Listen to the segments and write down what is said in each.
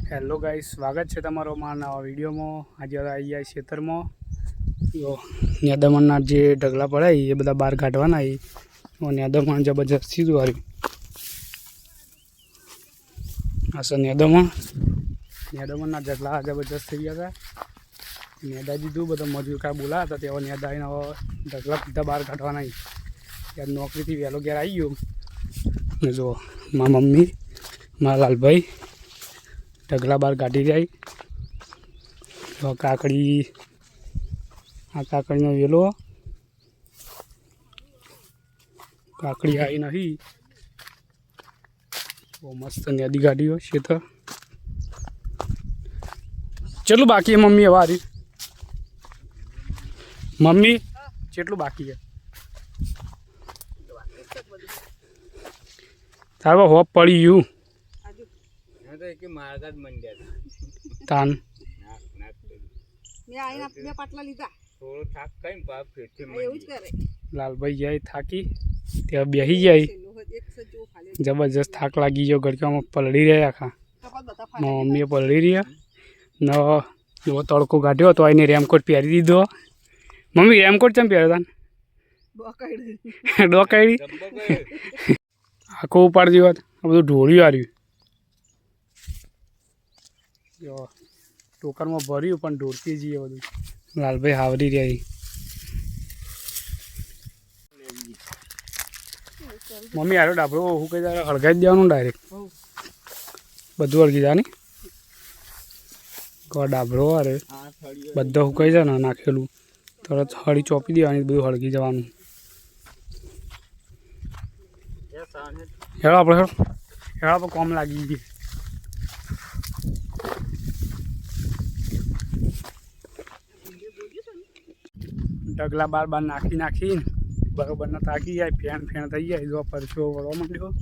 Hello guys, સ્વાગત છે તમારો મારા નવા વિડીયોમાં। આજે આવી ગયા ખેતરમાં નેદમણના જે ઢગલા પડાય એ બધા બહાર કાઢવાના એ નેદમણ જબરજસ્ત સીધું આવ્યું આ છે નેદમણના ઢગલા જબરજસ્ત થઈ ગયા હતા। નેદા દીધું બધા મજૂર કાંઈ બોલાયા હતા તેઓ નેદા આવીને ઢગલા બધા બહાર કાઢવાના ત્યારે નોકરીથી વહેલો ઘેર આવી ગયો। જો મારા મમ્મી મારા લાલભાઈ ઢગલા બહાર કાઢી જાય તો કાકડી આ કાકડીનો વેલો કાકડી આવી નહીં બહુ મસ્ત નેદી કાઢ્યો ખેતર। કેટલું બાકી છે મમ્મી હવે હારી મમ્મી કેટલું બાકી છે તારો હોપ પડી ગયું તાન લાલભાઈ જાય થાકી ત્યાં બેસી જાય જબરજસ્ત થાક લાગી ગયો ગળકામાં પલળી રહ્યા આખા મમ્મીએ પલળી રહ્યા ન એવો તડકો કાઢ્યો તો એને રેમકોટ પહેરી દીધો। મમ્મી રેમકોટ કેમ પહેર્યો તા ડોકાડી આખો ઉપાડી દીધો આ બધું ઢોળ્યું આવ્યું ટોકરમાં ભર્યું પણ ઢોળતી જઈએ બધું લાલભાઈ હાવરી રહ્યા મમ્મી આરો ડાબરો હું કહી જાય હળગાવી દેવાનું ડાયરેક્ટ બધું હળગી જાય ને ડાબરો અરે બધા હુકાઈ જાય ને નાખેલું તરત હળી ચોપી દેવાની બધું હળગી જવાનું। હેડો આપણે કોમ લાગી ગઈ ઢગલા બાર નાખીને બરોબર ના થાકી જાય ફેણ થઈ જાય જો પરસો વળવા માંડ્યો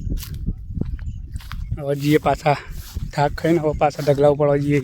હવે જઈએ પાછા થાક ખાઈને હવે પાછા ઢગલા ઉપર જઈએ।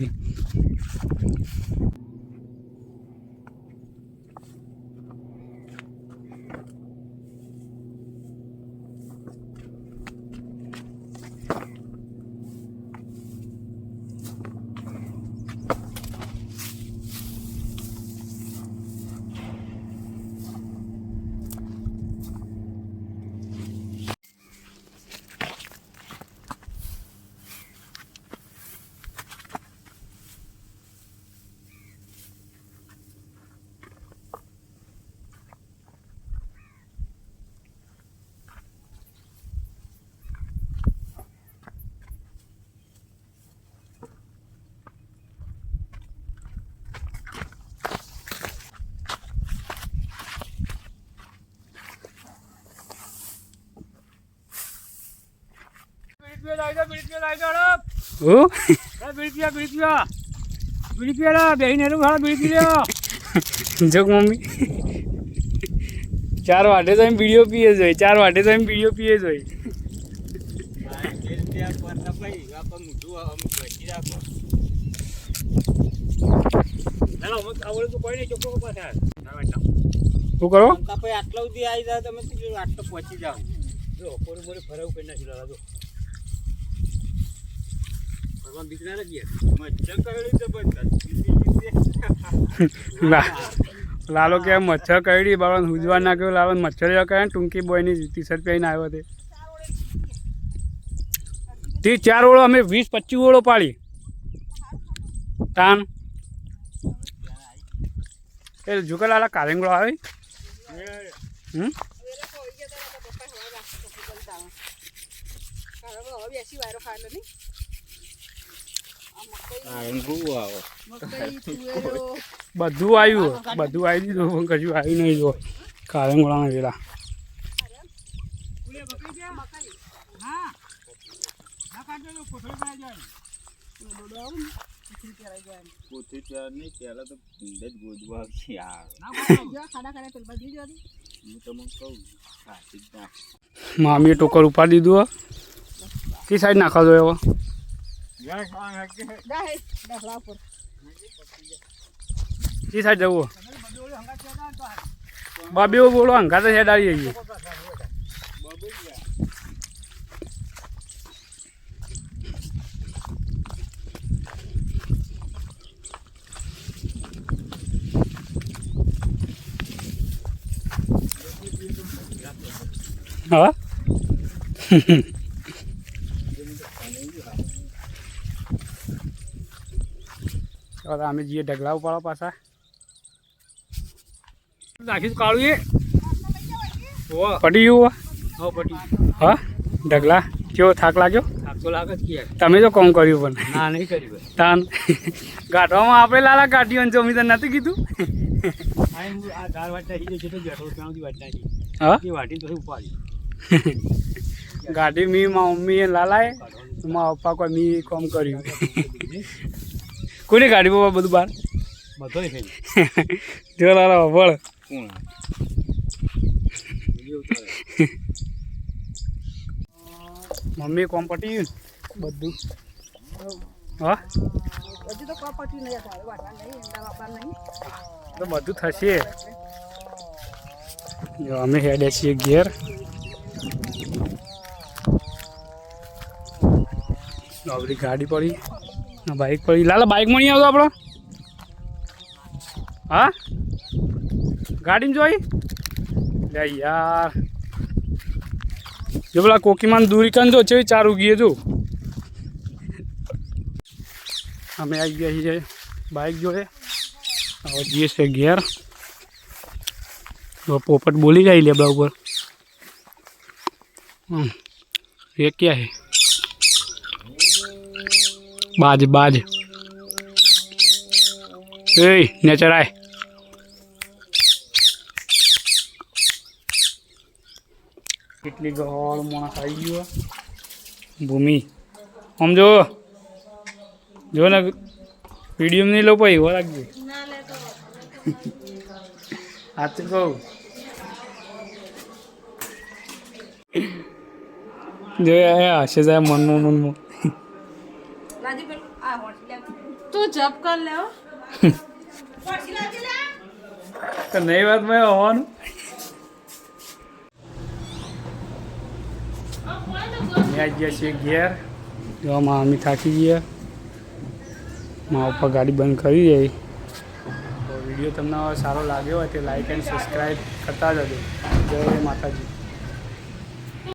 જો મમ્મી 4 વાટે તો એમ વિડીયો પીએ જોઈ 4 વાટે તો એમ વિડીયો પીએ જોઈ શું કરો આટલા સુધી આવી જાય તમે આટલો પહોંચી જાઓ જો પોરે પોરે ફરાવું કરી નાખી લાવો ભગવાન દીકરા નથી મચ્છર કરડી જબરદસ્ત લાલો કે મચ્છર કરડી બાબા હુજવા નાખ્યો લાલો મચ્છર કરે ટૂંકી બોયની ટી શર્ટ પહેરીને આવ્યો તે 4 ઓળો અમે 20-25 ઓળો પાડી તાન એ ઝુકેલાલા કારેંગળો આવે બધું આવ્યું આવી દીધું કશું આવ્યું નહીં જો કારેંગોળાના વેલા મામીએ ટોકર ઉપાડી દીધું કે સાઈડ નાખવા દો એવો કી સાઈડ જવું બાબીઓ બોલો હંગાતે હેડાવી જઈએ હા ચાલો અમે જઈએ ઢગલા ઉપાડો પાછા રાખીશું કાળું એ પટી ગયું પટી હા ઢગલા કેવો થાક લાગ્યો આખો લાગે જ કે તમે તો કોમ કર્યું પણ ના નહીં કર્યું તાન ગાંઠવામાં આપણે લાલા કાઢ્યું અને જમી તને નથી કીધું આ દાળ વાટતા જેટલો બેઠો ત્યાં સુધી વાટતા હા એ વાટીને પછી ઉપાડી ગાડી મી માં મમ્મીએ લાલાએ મારા પપ્પા કોઈ મી કોમ કર્યું કોની ગાડી પપ્પા બધું બહાર બધો થઈ જો લાલા વળ કોણ મમ્મી કોમ પટી ગયું બધું હા હજી તો કપટી નહીં હતા વાટવા નહીં એમના બાપા નહીં તો બધું થશે જો અમે હેડે છીએ ઘેર આપણી ગાડી પડી બાઇક પડી લાલા બાઇકમાં નહીં આવતો આપણો હા ગાડીમાં જોઈ લે યાર જો પેલા કોકીમાન દૂરી કન જો છે ચાર ઉગીએ જો અમે આવી ગયા છીએ બાઇક જોડે હવે જઈએ છે ઘેર પોપટ બોલી જાય લેબડા ઉપર ये क्या है बाज बाज ए नेचर आए કેટલી ગોળ માણસ આવી ગયો ભૂમિ આમ જો ને વિડીયો નહીં લો ભાઈ એવો રાખજો હાથ કહું જો હશે જાય મનમાં તું જપ કર લે તો નહીં વાત મેં હોવાનું આવી ગયા છીએ ઘેર જો અમે થાકી ગયા મારા પપ્પા ગાડી બંધ કરી દે તો વિડીયો તમને સારો લાગ્યો હોય તો લાઈક એન્ડ સબસ્ક્રાઈબ કરતા જજો જય માતાજી.